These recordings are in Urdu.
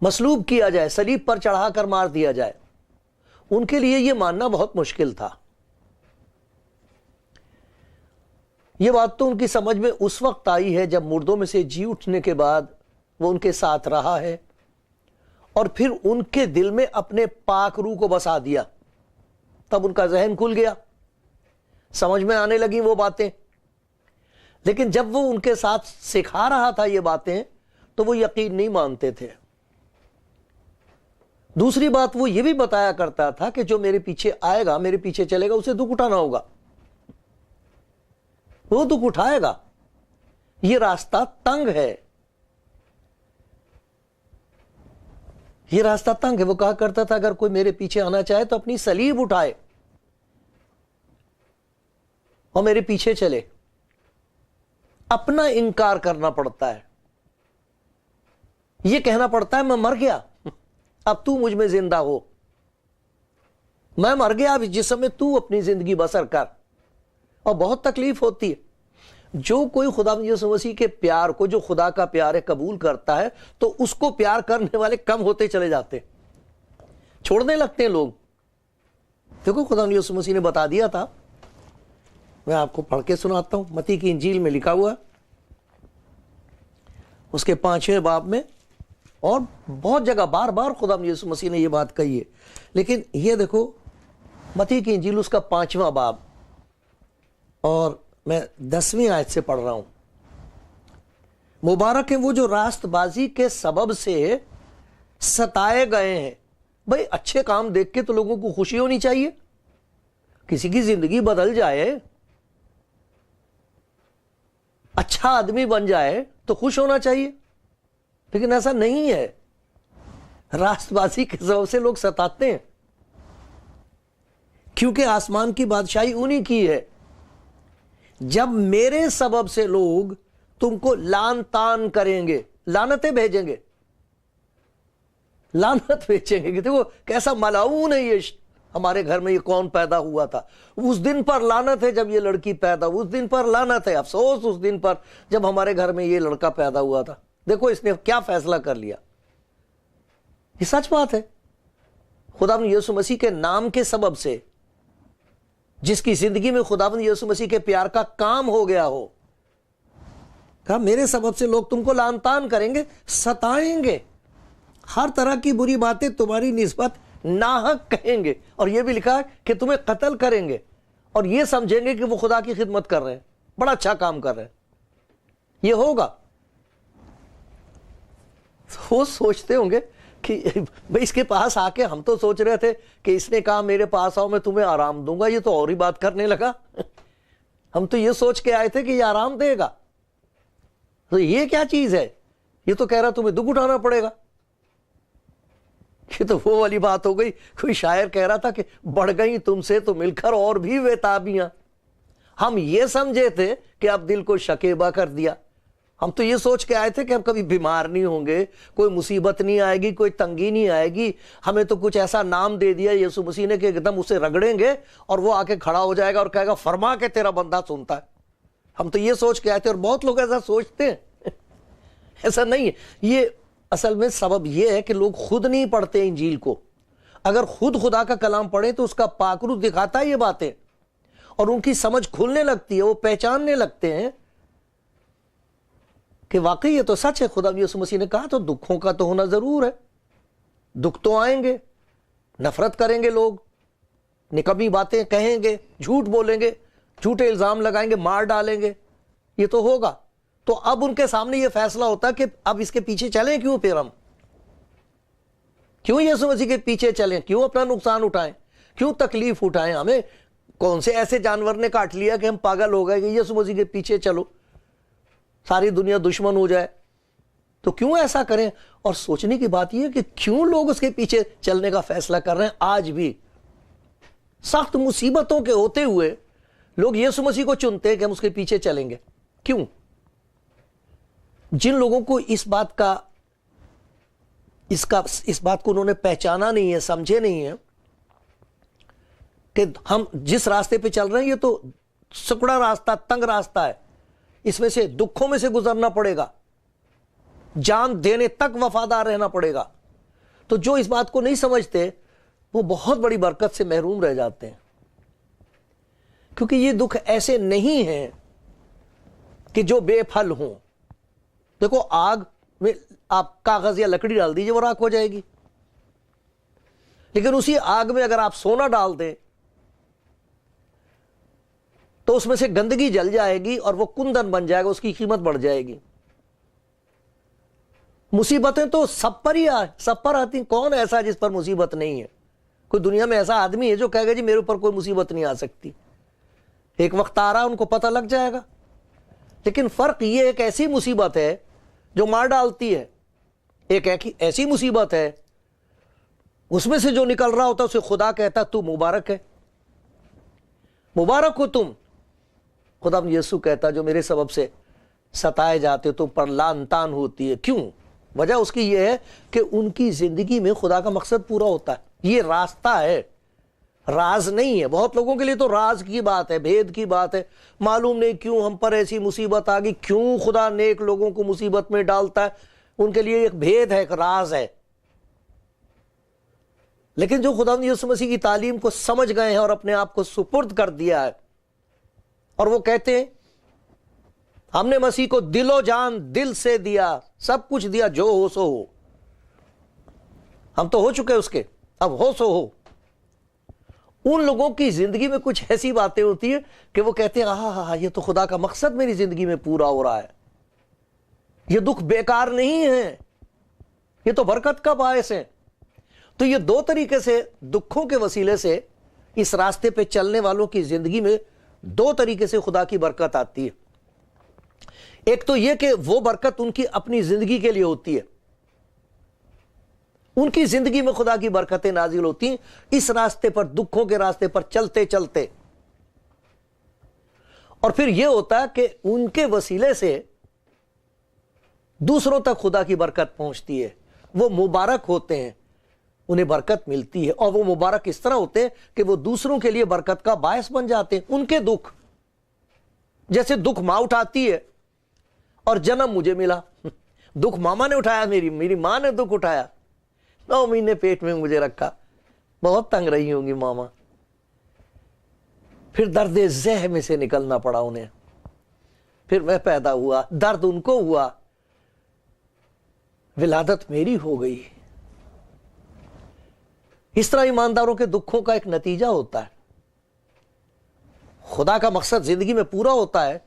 مصلوب کیا جائے، صلیب پر چڑھا کر مار دیا جائے، ان کے لیے یہ ماننا بہت مشکل تھا۔ یہ بات تو ان کی سمجھ میں اس وقت آئی ہے جب مردوں میں سے جی اٹھنے کے بعد وہ ان کے ساتھ رہا ہے، اور پھر ان کے دل میں اپنے پاک روح کو بسا دیا، تب ان کا ذہن کھل گیا، سمجھ میں آنے لگی وہ باتیں۔ لیکن جب وہ ان کے ساتھ سکھا رہا تھا یہ باتیں تو وہ یقین نہیں مانتے تھے۔ دوسری بات وہ یہ بھی بتایا کرتا تھا کہ جو میرے پیچھے آئے گا، میرے پیچھے چلے گا، اسے دکھ اٹھانا ہوگا، وہ دکھ اٹھائے گا، یہ راستہ تنگ ہے، یہ راستہ تنگ ہے۔ وہ کہا کرتا تھا اگر کوئی میرے پیچھے آنا چاہے تو اپنی صلیب اٹھائے اور میرے پیچھے چلے۔ اپنا انکار کرنا پڑتا ہے، یہ کہنا پڑتا ہے میں مر گیا، اب تو مجھ میں زندہ ہو، میں مر گیا، اب اس جسم میں تو اپنی زندگی بسر کر۔ اور بہت تکلیف ہوتی ہے۔ جو کوئی خدا یسوع مسیح کے پیار کو، جو خدا کا پیار ہے، قبول کرتا ہے تو اس کو پیار کرنے والے کم ہوتے چلے جاتے ہیں، چھوڑنے لگتے ہیں لوگ۔ دیکھو خدا یسوع مسیح نے بتا دیا تھا، میں آپ کو پڑھ کے سناتا ہوں، متی کی انجیل میں لکھا ہوا اس کے 5ویں باب میں، اور بہت جگہ بار بار خدا یسوع مسیح نے یہ بات کہی ہے، لیکن یہ دیکھو متی کی انجیل اس کا 5واں باب، اور میں 10ویں آیت سے پڑھ رہا ہوں۔ مبارک ہیں وہ جو راست بازی کے سبب سے ستائے گئے ہیں۔ بھئی اچھے کام دیکھ کے تو لوگوں کو خوشی ہونی چاہیے، کسی کی زندگی بدل جائے، اچھا آدمی بن جائے تو خوش ہونا چاہیے، لیکن ایسا نہیں ہے۔ راست بازی کے سبب سے لوگ ستاتے ہیں، کیونکہ آسمان کی بادشاہی انہی کی ہے۔ جب میرے سبب سے لوگ تم کو لعن طعن کریں گے، لعنتیں بھیجیں گے، لعنت بھیجیں گے کہ دیکھو کیسا ملعون ہے، یہ ہمارے گھر میں یہ کون پیدا ہوا تھا، اس دن پر لعنت ہے جب یہ لڑکی پیدا، اس دن پر لعنت ہے، افسوس اس دن پر جب ہمارے گھر میں یہ لڑکا پیدا ہوا تھا، دیکھو اس نے کیا فیصلہ کر لیا۔ یہ سچ بات ہے۔ خدا یسوع مسیح کے نام کے سبب سے جس کی زندگی میں خداوند یسوع مسیح کے پیار کا کام ہو گیا ہو، کہا میرے سبب سے لوگ تم کو لعن طعن کریں گے، ستائیں گے، ہر طرح کی بری باتیں تمہاری نسبت ناحق کہیں گے، اور یہ بھی لکھا ہے کہ تمہیں قتل کریں گے، اور یہ سمجھیں گے کہ وہ خدا کی خدمت کر رہے ہیں، بڑا اچھا کام کر رہے ہیں۔ یہ ہوگا۔ وہ سوچتے ہوں گے کہ بھئی اس کے پاس آ کے ہم تو سوچ رہے تھے کہ اس نے کہا میرے پاس آؤ میں تمہیں آرام دوں گا، یہ تو اور ہی بات کرنے لگا، ہم تو یہ سوچ کے آئے تھے کہ یہ آرام دے گا، تو یہ کیا چیز ہے، یہ تو کہہ رہا تمہیں دکھ اٹھانا پڑے گا۔ یہ تو وہ والی بات ہو گئی، کوئی شاعر کہہ رہا تھا کہ بڑھ گئی تم سے تو مل کر اور بھی ویتابیاں، ہم یہ سمجھے تھے کہ اب دل کو شکیبہ کر دیا، ہم تو یہ سوچ کے آئے تھے کہ ہم کبھی بیمار نہیں ہوں گے، کوئی مصیبت نہیں آئے گی، کوئی تنگی نہیں آئے گی، ہمیں تو کچھ ایسا نام دے دیا یسوع مسیح نے کہ ایک دم اسے رگڑیں گے اور وہ آ کے کھڑا ہو جائے گا اور کہے گا فرما کے تیرا بندہ سنتا ہے۔ ہم تو یہ سوچ کے آئے تھے، اور بہت لوگ ایسا سوچتے ہیں۔ ایسا نہیں ہے۔ یہ اصل میں سبب یہ ہے کہ لوگ خود نہیں پڑھتے انجیل کو۔ اگر خود خدا کا کلام پڑھیں تو اس کا پاک روح دکھاتا ہے یہ باتیں، اور ان کی سمجھ کھلنے لگتی ہے، وہ پہچاننے لگتے ہیں کہ واقعی یہ تو سچ ہے، خدا یسوع مسیح نے کہا تو دکھوں کا تو ہونا ضرور ہے، دکھ تو آئیں گے، نفرت کریں گے لوگ، نکمی باتیں کہیں گے، جھوٹ بولیں گے، جھوٹے الزام لگائیں گے، مار ڈالیں گے، یہ تو ہوگا۔ تو اب ان کے سامنے یہ فیصلہ ہوتا ہے کہ اب اس کے پیچھے چلیں کیوں، پھر ہم کیوں یسوع مسیح کے پیچھے چلیں، کیوں اپنا نقصان اٹھائیں، کیوں تکلیف اٹھائیں، ہمیں کون سے ایسے جانور نے کاٹ لیا کہ ہم پاگل ہو گئے کہ یسوع مسیح کے پیچھے چلو، ساری دنیا دشمن ہو جائے، تو کیوں ایسا کریں۔ اور سوچنے کی بات یہ ہے کہ کیوں لوگ اس کے پیچھے چلنے کا فیصلہ کر رہے ہیں۔ آج بھی سخت مصیبتوں کے ہوتے ہوئے لوگ یسوع مسیح کو چنتے ہیں کہ ہم اس کے پیچھے چلیں گے۔ کیوں؟ جن لوگوں کو اس بات کو انہوں نے پہچانا نہیں ہے، سمجھے نہیں ہے کہ ہم جس راستے پہ چل رہے ہیں یہ تو سکڑا راستہ، تنگ راستہ ہے، اس میں سے دکھوں میں سے گزرنا پڑے گا، جان دینے تک وفادار رہنا پڑے گا، تو جو اس بات کو نہیں سمجھتے وہ بہت بڑی برکت سے محروم رہ جاتے ہیں، کیونکہ یہ دکھ ایسے نہیں ہیں کہ جو بے پھل ہوں۔ دیکھو آگ میں آپ کاغذ یا لکڑی ڈال دیجئے، وہ راکھ ہو جائے گی، لیکن اسی آگ میں اگر آپ سونا ڈال دیں تو اس میں سے گندگی جل جائے گی اور وہ کندن بن جائے گا، اس کی قیمت بڑھ جائے گی۔ مصیبتیں تو سب پر ہی سب پر آتی ہیں، کون ایسا جس پر مصیبت نہیں ہے؟ کوئی دنیا میں ایسا آدمی ہے جو کہے گا جی میرے اوپر کوئی مصیبت نہیں آ سکتی؟ ایک وقت آ رہا ان کو پتہ لگ جائے گا، لیکن فرق یہ ایک ایسی مصیبت ہے جو مار ڈالتی ہے، ایک ایسی مصیبت ہے اس میں سے جو نکل رہا ہوتا ہے اسے خدا کہتا تو مبارک ہے، مبارک ہو تم۔ خدا یسوع کہتا جو میرے سبب سے ستائے جاتے ہو تم پر لعن طعن ہوتی ہے۔ کیوں؟ وجہ اس کی یہ ہے کہ ان کی زندگی میں خدا کا مقصد پورا ہوتا ہے۔ یہ راستہ ہے، راز نہیں ہے۔ بہت لوگوں کے لیے تو راز کی بات ہے، بھید کی بات ہے، معلوم نہیں کیوں ہم پر ایسی مصیبت آ گئی، کیوں خدا نیک لوگوں کو مصیبت میں ڈالتا ہے، ان کے لیے ایک بھید ہے، ایک راز ہے۔ لیکن جو خدا یسوع مسیح کی تعلیم کو سمجھ گئے ہیں اور اپنے آپ کو سپرد کر دیا ہے، اور وہ کہتے ہیں ہم نے مسیح کو دل و جان دل سے دیا، سب کچھ دیا، جو ہو سو ہو، ہم تو ہو چکے اس کے، اب ہو سو ہو۔ ان لوگوں کی زندگی میں کچھ ایسی باتیں ہوتی ہیں کہ وہ کہتے ہیں ہاں یہ تو خدا کا مقصد میری زندگی میں پورا ہو رہا ہے، یہ دکھ بیکار نہیں ہے، یہ تو برکت کا باعث ہے۔ تو یہ دو طریقے سے دکھوں کے وسیلے سے اس راستے پہ چلنے والوں کی زندگی میں دو طریقے سے خدا کی برکت آتی ہے۔ ایک تو یہ کہ وہ برکت ان کی اپنی زندگی کے لیے ہوتی ہے، ان کی زندگی میں خدا کی برکتیں نازل ہوتی ہیں اس راستے پر، دکھوں کے راستے پر چلتے چلتے۔ اور پھر یہ ہوتا ہے کہ ان کے وسیلے سے دوسروں تک خدا کی برکت پہنچتی ہے، وہ مبارک ہوتے ہیں، انہیں برکت ملتی ہے، اور وہ مبارک اس طرح ہوتے ہیں کہ وہ دوسروں کے لیے برکت کا باعث بن جاتے ہیں۔ ان کے دکھ، جیسے دکھ ماں اٹھاتی ہے اور جنم مجھے ملا، دکھ ماما نے اٹھایا، میری ماں نے دکھ اٹھایا، 9 مہینے پیٹ میں مجھے رکھا، بہت تنگ رہی ہوں گی ماما، پھر درد ذہ میں سے نکلنا پڑا انہیں، پھر میں پیدا ہوا، درد ان کو ہوا، ولادت میری ہو گئی۔ اس طرح ایمانداروں کے دکھوں کا ایک نتیجہ ہوتا ہے، خدا کا مقصد زندگی میں پورا ہوتا ہے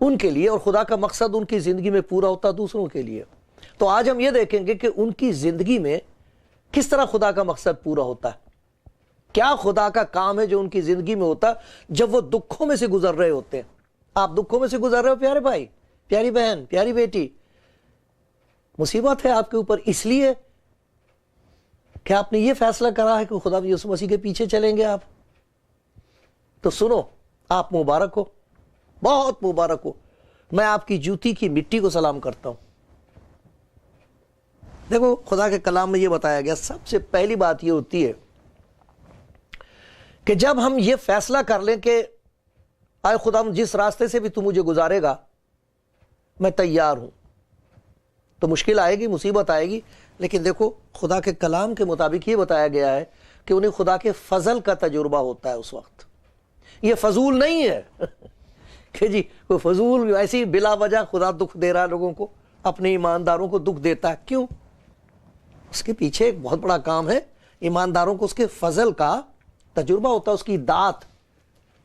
ان کے لیے، اور خدا کا مقصد ان کی زندگی میں پورا ہوتا ہے دوسروں کے لیے۔ تو آج ہم یہ دیکھیں گے کہ ان کی زندگی میں کس طرح خدا کا مقصد پورا ہوتا ہے، کیا خدا کا کام ہے جو ان کی زندگی میں ہوتا ہے جب وہ دکھوں میں سے گزر رہے ہوتے ہیں۔ آپ دکھوں میں سے گزر رہے ہو پیارے بھائی، پیاری بہن، پیاری بیٹی، مصیبت ہے آپ کے اوپر اس لیے کہ آپ نے یہ فیصلہ کرا ہے کہ خدا یسوع مسیح کے پیچھے چلیں گے آپ، تو سنو، آپ مبارک ہو، بہت مبارک ہو۔ میں آپ کی جوتی کی مٹی کو سلام کرتا ہوں۔ دیکھو خدا کے کلام میں یہ بتایا گیا، سب سے پہلی بات یہ ہوتی ہے کہ جب ہم یہ فیصلہ کر لیں کہ آئے خدا جس راستے سے بھی تو مجھے گزارے گا میں تیار ہوں، تو مشکل آئے گی، مصیبت آئے گی، لیکن دیکھو خدا کے کلام کے مطابق یہ بتایا گیا ہے کہ انہیں خدا کے فضل کا تجربہ ہوتا ہے اس وقت۔ یہ فضول نہیں ہے کہ جی کوئی فضول ایسی بلا وجہ خدا دکھ دے رہا ہے لوگوں کو، اپنے ایمانداروں کو دکھ دیتا ہے، کیوں؟ اس کے پیچھے ایک بہت بڑا کام ہے، ایمانداروں کو اس کے فضل کا تجربہ ہوتا ہے، اس کی دات،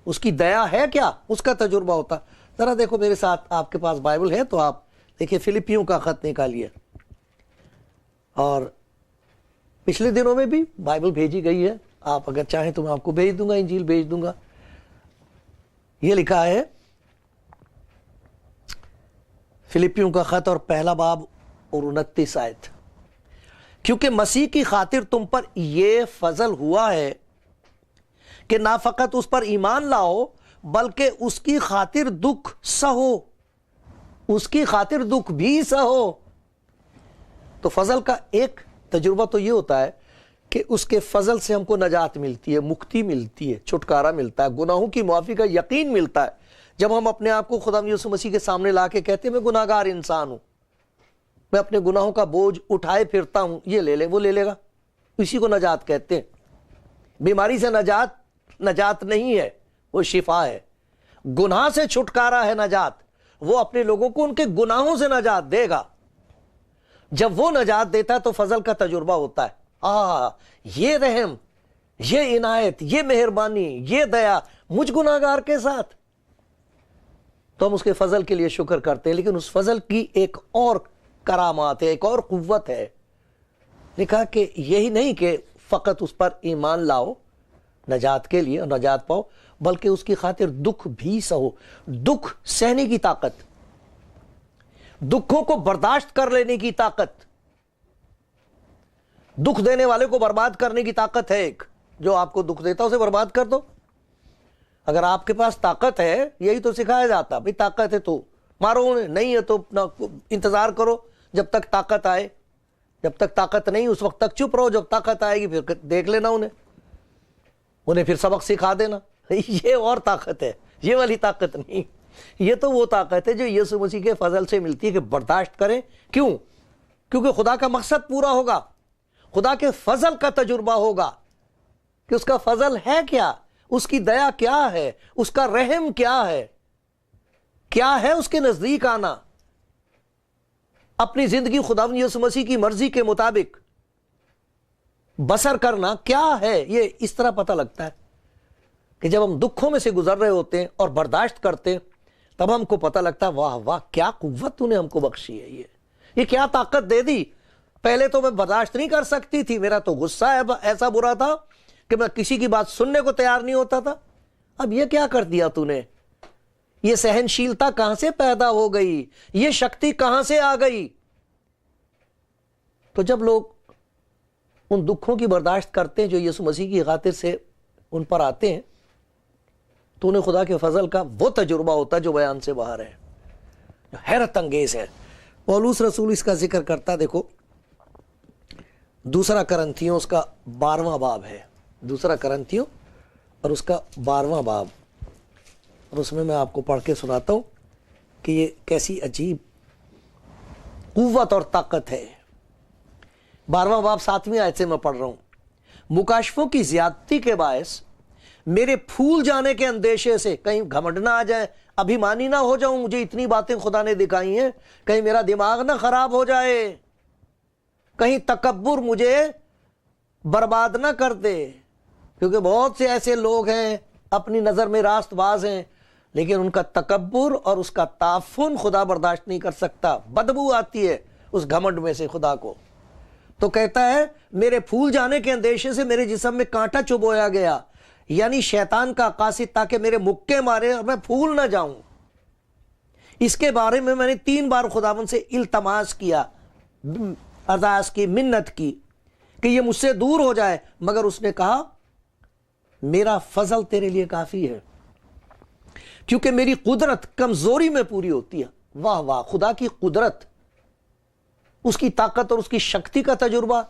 اس کی دیا ہے کیا، اس کا تجربہ ہوتا ہے۔ ذرا دیکھو میرے ساتھ، آپ کے پاس بائبل ہے تو آپ دیکھیں فلپیوں کا خط نکالیے، اور پچھلے دنوں میں بھی بائبل بھیجی گئی ہے، آپ اگر چاہیں تو میں آپ کو بھیج دوں گا، انجیل بھیج دوں گا۔ یہ لکھا ہے فلپیوں کا خط اور پہلا باب اور 29 آیت، کیونکہ مسیح کی خاطر تم پر یہ فضل ہوا ہے کہ نہ فقط اس پر ایمان لاؤ بلکہ اس کی خاطر دکھ سہو، اس کی خاطر دکھ بھی سہو۔ تو فضل کا ایک تجربہ تو یہ ہوتا ہے کہ اس کے فضل سے ہم کو نجات ملتی ہے، مکتی ملتی ہے، چھٹکارا ملتا ہے، گناہوں کی معافی کا یقین ملتا ہے۔ جب ہم اپنے آپ کو خدا یسوع مسیح کے سامنے لا کے کہتے ہیں میں گناہگار انسان ہوں، میں اپنے گناہوں کا بوجھ اٹھائے پھرتا ہوں، یہ لے لے وہ لے لے گا، اسی کو نجات کہتے ہیں۔ بیماری سے نجات نہیں ہے، وہ شفا ہے۔ گناہ سے چھٹکارا ہے نجات، وہ اپنے لوگوں کو ان کے گناہوں سے نجات دے گا۔ جب وہ نجات دیتا ہے تو فضل کا تجربہ ہوتا ہے، یہ رحم، یہ عنایت، یہ مہربانی، یہ دیا مجھ گناہگار کے ساتھ، تو ہم اس کے فضل کے لیے شکر کرتے ہیں۔ لیکن اس فضل کی ایک اور کرامات ہے، ایک اور قوت ہے۔ لکھا کہ یہی نہیں کہ فقط اس پر ایمان لاؤ نجات کے لیے اور نجات پاؤ، بلکہ اس کی خاطر دکھ بھی سہو۔ دکھ سہنے کی طاقت، دکھوں کو برداشت کر لینے کی طاقت، دکھ دینے والے کو برباد کرنے کی طاقت ہے ایک۔ جو آپ کو دکھ دیتا اسے برباد کر دو۔ اگر آپ کے پاس طاقت ہے، یہی تو سکھایا جاتا، بھئی طاقت ہے تو مارو انہیں، نہیں ہے تو انتظار کرو جب تک طاقت آئے۔ جب تک طاقت نہیں اس وقت تک چپ رہو، جب طاقت آئے گی پھر دیکھ لینا انہیں پھر سبق سکھا دینا۔ یہ اور طاقت ہے، یہ والی طاقت نہیں۔ یہ تو وہ طاقت ہے جو یسوع مسیح کے فضل سے ملتی ہے کہ برداشت کریں۔ کیوں؟ کیونکہ خدا کا مقصد پورا ہوگا، خدا کے فضل کا تجربہ ہوگا کہ اس کا فضل ہے کیا، اس کی دیا کیا ہے، اس کا رحم کیا ہے اس کے نزدیک آنا، اپنی زندگی خداوند یسوع مسیح کی مرضی کے مطابق بسر کرنا کیا ہے۔ یہ اس طرح پتہ لگتا ہے کہ جب ہم دکھوں میں سے گزر رہے ہوتے ہیں اور برداشت کرتے ہیں، تب ہم کو پتہ لگتا ہے واہ واہ کیا قوت تو نے ہم کو بخشی ہے، یہ کیا طاقت دے دی۔ پہلے تو میں برداشت نہیں کر سکتی تھی، میرا تو غصہ ایسا برا تھا کہ میں کسی کی بات سننے کو تیار نہیں ہوتا تھا۔ اب یہ کیا کر دیا تو نے، یہ سہنشیلتا کہاں سے پیدا ہو گئی، یہ شکتی کہاں سے آ گئی۔ تو جب لوگ ان دکھوں کی برداشت کرتے ہیں جو یسوع مسیح کی خاطر سے ان پر آتے ہیں، تو انہیں خدا کے فضل کا وہ تجربہ ہوتا ہے جو بیان سے باہر ہے، جو حیرت انگیز ہے۔ پولس رسول اس کا ذکر کرتا، دیکھو دوسرا کرنتھیوں اس کا 12واں باب ہے، دوسرا کرنتھیوں اور اس کا 12واں باب، اور اس میں آپ کو پڑھ کے سناتا ہوں کہ یہ کیسی عجیب قوت اور طاقت ہے۔ 12واں باب 7ویں آیت سے میں پڑھ رہا ہوں۔ مکاشفوں کی زیادتی کے باعث میرے پھول جانے کے اندیشے سے، کہیں گھمنڈ نہ آ جائے، ابھیمانی نہ ہو جاؤں، مجھے اتنی باتیں خدا نے دکھائی ہیں، کہیں میرا دماغ نہ خراب ہو جائے، کہیں تکبر مجھے برباد نہ کر دے، کیونکہ بہت سے ایسے لوگ ہیں اپنی نظر میں راست باز ہیں، لیکن ان کا تکبر اور اس کا تعفن خدا برداشت نہیں کر سکتا، بدبو آتی ہے اس گھمنڈ میں سے خدا کو۔ تو کہتا ہے میرے پھول جانے کے اندیشے سے میرے جسم میں کانٹا چبویا گیا، یعنی شیطان کا قاصد تاکہ میرے مکے مارے اور میں پھول نہ جاؤں۔ اس کے بارے میں نے 3 بار خداوند سے التماس کیا، ارداس کی، منت کی کہ یہ مجھ سے دور ہو جائے، مگر اس نے کہا میرا فضل تیرے لیے کافی ہے، کیونکہ میری قدرت کمزوری میں پوری ہوتی ہے۔ واہ واہ، خدا کی قدرت، اس کی طاقت اور اس کی شکتی کا تجربہ۔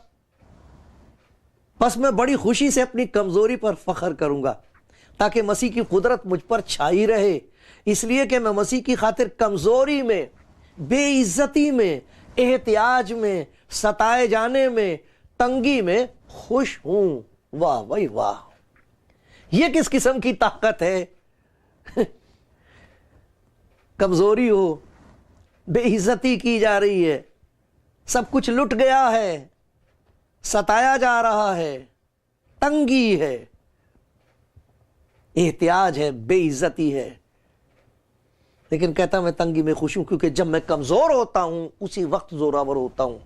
بس میں بڑی خوشی سے اپنی کمزوری پر فخر کروں گا، تاکہ مسیح کی قدرت مجھ پر چھائی رہے، اس لیے کہ میں مسیح کی خاطر کمزوری میں، بے عزتی میں، احتیاج میں، ستائے جانے میں، تنگی میں خوش ہوں۔ واہ بھائی واہ، یہ کس قسم کی طاقت ہے؟ کمزوری ہو، بے عزتی کی جا رہی ہے، سب کچھ لٹ گیا ہے، ستایا جا رہا ہے، تنگی ہے، احتیاج ہے، بے عزتی ہے، لیکن کہتا میں تنگی میں خوش ہوں، کیونکہ جب میں کمزور ہوتا ہوں اسی وقت زوراور ہوتا ہوں۔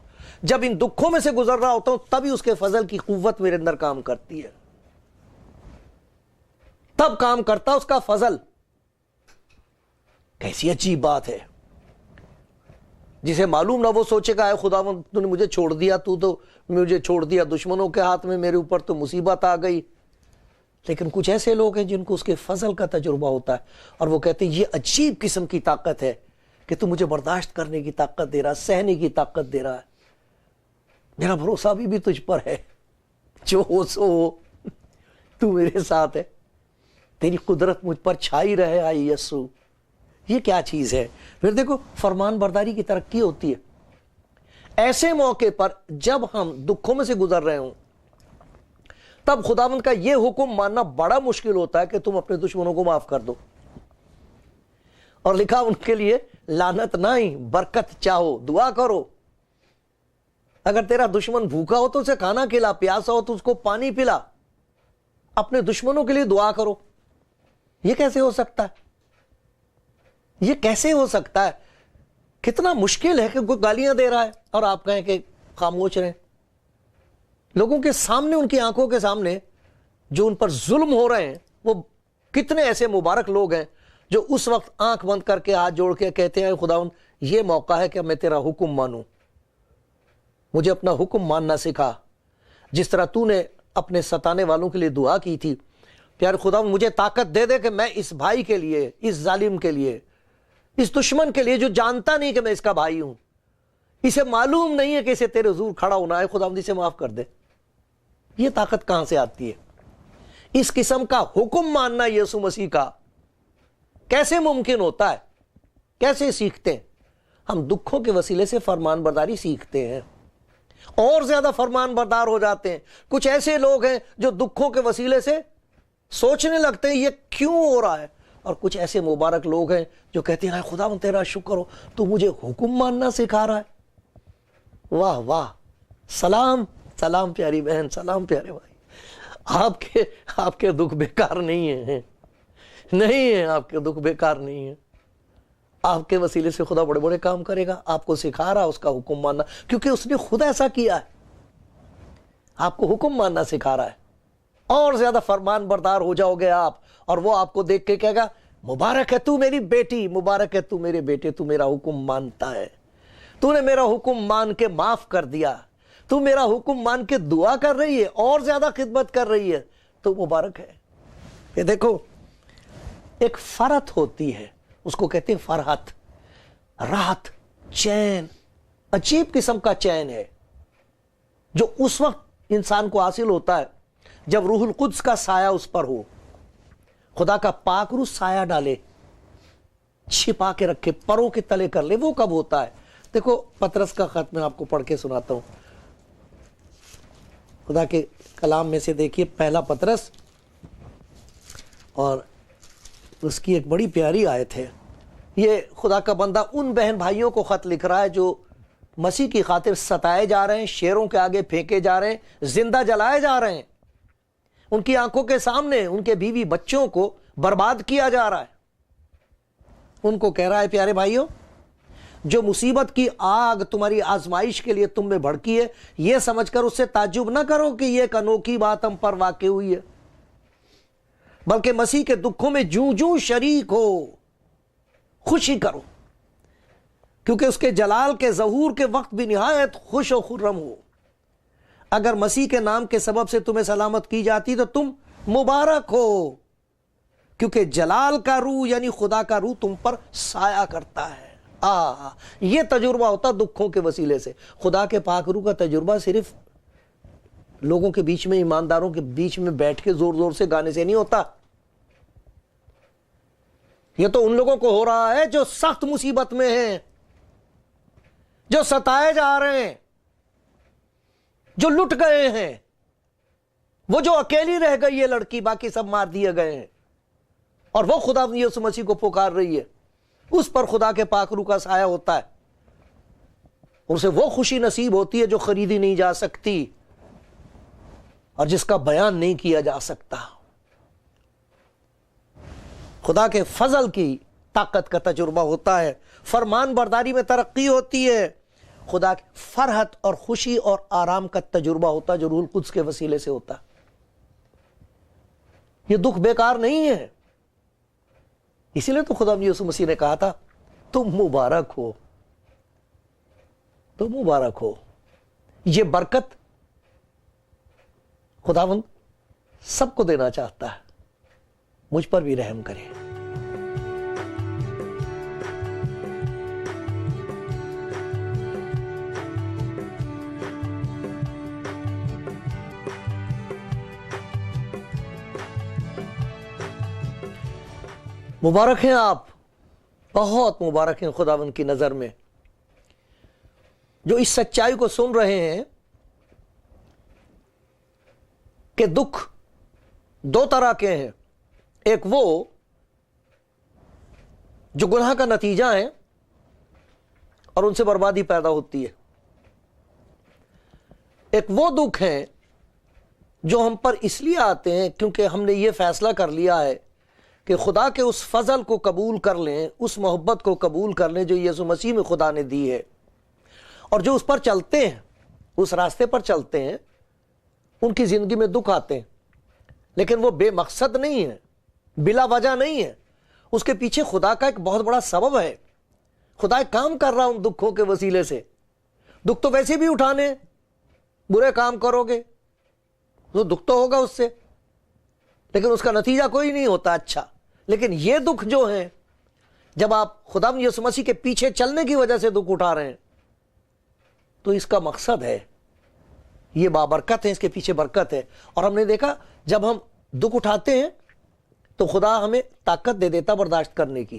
جب ان دکھوں میں سے گزر رہا ہوتا ہوں تبھی اس کے فضل کی قوت میرے اندر کام کرتی ہے، تب کام کرتا اس کا فضل۔ کیسی عجیب بات ہے، جسے معلوم نہ وہ سوچے گا اے خداوند تو نے مجھے چھوڑ دیا، تو مجھے چھوڑ دیا دشمنوں کے ہاتھ میں، میرے اوپر تو مصیبت آ گئی۔ لیکن کچھ ایسے لوگ ہیں جن کو اس کے فضل کا تجربہ ہوتا ہے، اور وہ کہتے ہیں یہ عجیب قسم کی طاقت ہے کہ تو مجھے برداشت کرنے کی طاقت دے رہا، سہنے کی طاقت دے رہا ہے، میرا بھروسہ بھی تجھ پر ہے، جو ہو سو ہو، تو میرے ساتھ ہے، تیری قدرت مجھ پر چھائی رہے آئی یسوع۔ یہ کیا چیز ہے؟ پھر دیکھو فرمان برداری کی ترقی ہوتی ہے۔ ایسے موقع پر جب ہم دکھوں میں سے گزر رہے ہوں تب خداوند کا یہ حکم ماننا بڑا مشکل ہوتا ہے کہ تم اپنے دشمنوں کو معاف کر دو، اور لکھا ان کے لیے لعنت نہ ہی برکت چاہو، دعا کرو۔ اگر تیرا دشمن بھوکا ہو تو اسے کھانا کھلا، پیاسا ہو تو اس کو پانی پلا، اپنے دشمنوں کے لیے دعا کرو۔ یہ کیسے ہو سکتا ہے؟ یہ کیسے ہو سکتا ہے؟ کتنا مشکل ہے کہ کوئی گالیاں دے رہا ہے اور آپ کہیں کہ خاموش رہیں۔ لوگوں کے سامنے، ان کی آنکھوں کے سامنے جو ان پر ظلم ہو رہے ہیں، وہ کتنے ایسے مبارک لوگ ہیں جو اس وقت آنکھ بند کر کے ہاتھ جوڑ کے کہتے ہیں خداوند یہ موقع ہے کہ میں تیرا حکم مانوں، مجھے اپنا حکم ماننا سکھا، جس طرح تو نے اپنے ستانے والوں کے لیے دعا کی تھی۔ پیارے خداوند مجھے طاقت دے دے کہ میں اس بھائی کے لیے، اس ظالم کے لیے، اس دشمن کے لیے جو جانتا نہیں کہ میں اس کا بھائی ہوں، اسے معلوم نہیں ہے کہ اسے تیرے حضور کھڑا ہونا ہے، خداوند اسے معاف کر دے۔ یہ طاقت کہاں سے آتی ہے؟ اس قسم کا حکم ماننا یسوع مسیح کا کیسے ممکن ہوتا ہے؟ کیسے سیکھتے ہیں؟ ہم دکھوں کے وسیلے سے فرمان برداری سیکھتے ہیں، اور زیادہ فرمان بردار ہو جاتے ہیں۔ کچھ ایسے لوگ ہیں جو دکھوں کے وسیلے سے سوچنے لگتے ہیں یہ کیوں ہو رہا ہے، اور کچھ ایسے مبارک لوگ ہیں جو کہتے ہیں خداوند تیرا شکر ہو تو مجھے حکم ماننا سکھا رہا ہے۔ واہ واہ، سلام سلام پیاری بہن، سلام پیارے بھائی، آپ کے دکھ بیکار نہیں ہیں، نہیں ہیں آپ کے دکھ بیکار نہیں ہیں۔ آپ کے وسیلے سے خدا بڑے بڑے کام کرے گا، آپ کو سکھا رہا اس کا حکم ماننا، کیونکہ اس نے خود ایسا کیا ہے، آپ کو حکم ماننا سکھا رہا ہے۔ اور زیادہ فرمان بردار ہو جاؤ گے آپ، اور وہ آپ کو دیکھ کے کہے گا مبارک ہے تو میری بیٹی، مبارک ہے تو میرے بیٹے، تو میرا حکم مانتا ہے، تو نے میرا حکم مان کے معاف کر دیا، تو میرا حکم مان کے دعا کر رہی ہے اور زیادہ خدمت کر رہی ہے، تو مبارک ہے۔ یہ دیکھو ایک فرحت ہوتی ہے، اس کو کہتے ہیں فرحت، راحت، چین، عجیب قسم کا چین ہے جو اس وقت انسان کو حاصل ہوتا ہے جب روح القدس کا سایہ اس پر ہو، خدا کا پاک روح سایہ ڈالے، چھپا کے رکھے، پروں کے تلے کر لے۔ وہ کب ہوتا ہے؟ دیکھو پطرس کا خط میں آپ کو پڑھ کے سناتا ہوں، خدا کے کلام میں سے دیکھیے پہلا پطرس، اور اس کی ایک بڑی پیاری آیت ہے۔ یہ خدا کا بندہ ان بہن بھائیوں کو خط لکھ رہا ہے جو مسیح کی خاطر ستائے جا رہے ہیں، شیروں کے آگے پھینکے جا رہے ہیں، زندہ جلائے جا رہے ہیں، ان کی آنکھوں کے سامنے ان کے بیوی بچوں کو برباد کیا جا رہا ہے۔ ان کو کہہ رہا ہے پیارے بھائیوں، جو مصیبت کی آگ تمہاری آزمائش کے لیے تم میں بھڑکی ہے، یہ سمجھ کر اس سے تعجب نہ کرو کہ یہ ایک انوکھی بات ہم پر واقع ہوئی ہے، بلکہ مسیح کے دکھوں میں جوں جوں شریک ہو، خوشی کرو، کیونکہ اس کے جلال کے ظہور کے وقت بھی نہایت خوش و خرم ہو۔ اگر مسیح کے نام کے سبب سے تمہیں سلامت کی جاتی تو تم مبارک ہو، کیونکہ جلال کا روح یعنی خدا کا روح تم پر سایہ کرتا ہے۔ یہ تجربہ ہوتا دکھوں کے وسیلے سے۔ خدا کے پاک روح کا تجربہ صرف لوگوں کے بیچ میں، ایمانداروں کے بیچ میں بیٹھ کے زور زور سے گانے سے نہیں ہوتا، یہ تو ان لوگوں کو ہو رہا ہے جو سخت مصیبت میں ہیں، جو ستائے جا رہے ہیں، جو لٹ گئے ہیں، وہ جو اکیلی رہ گئی ہے لڑکی، باقی سب مار دیے گئے ہیں، اور وہ خدا یسوع مسیح کو پکار رہی ہے، اس پر خدا کے پاک روح کا سایہ ہوتا ہے، اسے وہ خوشی نصیب ہوتی ہے جو خریدی نہیں جا سکتی اور جس کا بیان نہیں کیا جا سکتا۔ خدا کے فضل کی طاقت کا تجربہ ہوتا ہے، فرمان برداری میں ترقی ہوتی ہے، خدا کی فرحت اور خوشی اور آرام کا تجربہ ہوتا ہے جو روح القدس کے وسیلے سے ہوتا ہے۔ یہ دکھ بیکار نہیں ہے، اسی لیے تو خدا یسوع مسیح نے کہا تھا تم مبارک ہو، تم مبارک ہو۔ یہ برکت خداوند سب کو دینا چاہتا ہے، مجھ پر بھی رحم کرے۔ مبارک ہیں آپ، بہت مبارک ہیں خداوند کی نظر میں۔ جو اس سچائی کو سن رہے ہیں کہ دکھ دو طرح کے ہیں، ایک وہ جو گناہ کا نتیجہ ہے اور ان سے بربادی پیدا ہوتی ہے، ایک وہ دکھ ہیں جو ہم پر اس لیے آتے ہیں کیونکہ ہم نے یہ فیصلہ کر لیا ہے کہ خدا کے اس فضل کو قبول کر لیں، اس محبت کو قبول کر لیں جو یسوع مسیح میں خدا نے دی ہے، اور جو اس پر چلتے ہیں، اس راستے پر چلتے ہیں، ان کی زندگی میں دکھ آتے ہیں، لیکن وہ بے مقصد نہیں ہے، بلا وجہ نہیں ہے، اس کے پیچھے خدا کا ایک بہت بڑا سبب ہے۔ خدا ایک کام کر رہا ان دکھوں کے وسیلے سے۔ دکھ تو ویسے بھی اٹھانے، برے کام کرو گے تو دکھ تو ہوگا اس سے، لیکن اس کا نتیجہ کوئی نہیں ہوتا اچھا۔ لیکن یہ دکھ جو ہیں، جب آپ خدا یسوع مسیح کے پیچھے چلنے کی وجہ سے دکھ اٹھا رہے ہیں تو اس کا مقصد ہے، یہ بابرکت ہے، اس کے پیچھے برکت ہے۔ اور ہم نے دیکھا جب ہم دکھ اٹھاتے ہیں تو خدا ہمیں طاقت دے دیتا برداشت کرنے کی،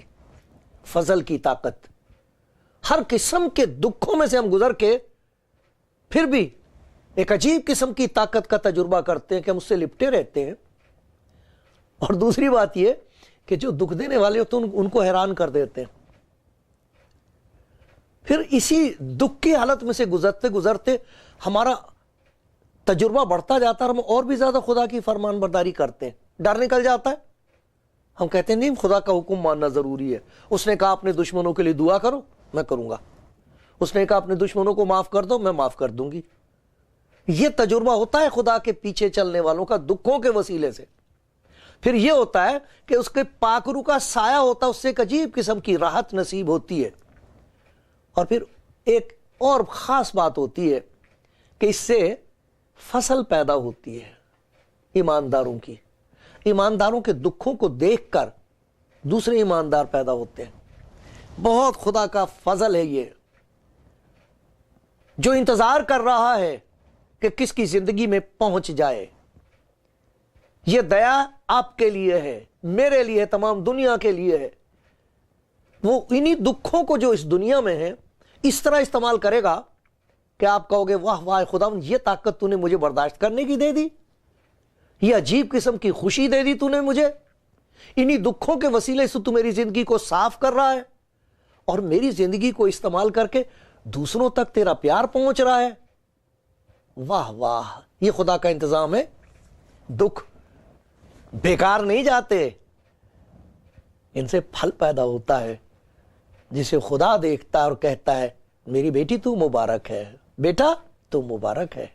فضل کی طاقت۔ ہر قسم کے دکھوں میں سے ہم گزر کے پھر بھی ایک عجیب قسم کی طاقت کا تجربہ کرتے ہیں کہ ہم اس سے لپٹے رہتے ہیں۔ اور دوسری بات یہ کہ جو دکھ دینے والے ہوتے ہیں ان کو حیران کر دیتے ہیں۔ پھر اسی دکھ کی حالت میں سے گزرتے گزرتے ہمارا تجربہ بڑھتا جاتا ہے اور ہم اور بھی زیادہ خدا کی فرمان برداری کرتے ہیں۔ ڈر نکل جاتا ہے، ہم کہتے ہیں نہیں، خدا کا حکم ماننا ضروری ہے۔ اس نے کہا اپنے دشمنوں کے لیے دعا کرو، میں کروں گا۔ اس نے کہا اپنے دشمنوں کو معاف کر دو، میں معاف کر دوں گی۔ یہ تجربہ ہوتا ہے خدا کے پیچھے چلنے والوں کا دکھوں کے وسیلے سے۔ پھر یہ ہوتا ہے کہ اس کے پاکرو کا سایہ ہوتا ہے، اس سے ایک عجیب قسم کی راحت نصیب ہوتی ہے۔ اور پھر ایک اور خاص بات ہوتی ہے کہ اس سے فصل پیدا ہوتی ہے ایمانداروں کی۔ ایمانداروں کے دکھوں کو دیکھ کر دوسرے ایماندار پیدا ہوتے ہیں۔ بہت خدا کا فضل ہے یہ، جو انتظار کر رہا ہے کہ کس کی زندگی میں پہنچ جائے۔ یہ دیا آپ کے لیے ہے، میرے لیے، تمام دنیا کے لیے ہے۔ وہ انہی دکھوں کو جو اس دنیا میں ہے اس طرح استعمال کرے گا کہ آپ کہو گے واہ واہ خدا، یہ طاقت تو نے مجھے برداشت کرنے کی دے دی، یہ عجیب قسم کی خوشی دے دی تو نے مجھے، انہی دکھوں کے وسیلے سے تو میری زندگی کو صاف کر رہا ہے اور میری زندگی کو استعمال کر کے دوسروں تک تیرا پیار پہنچ رہا ہے۔ واہ واہ، یہ خدا کا انتظام ہے۔ دکھ بیکار نہیں جاتے، ان سے پھل پیدا ہوتا ہے جسے خدا دیکھتا ہے اور کہتا ہے میری بیٹی تو مبارک ہے، بیٹا تو مبارک ہے۔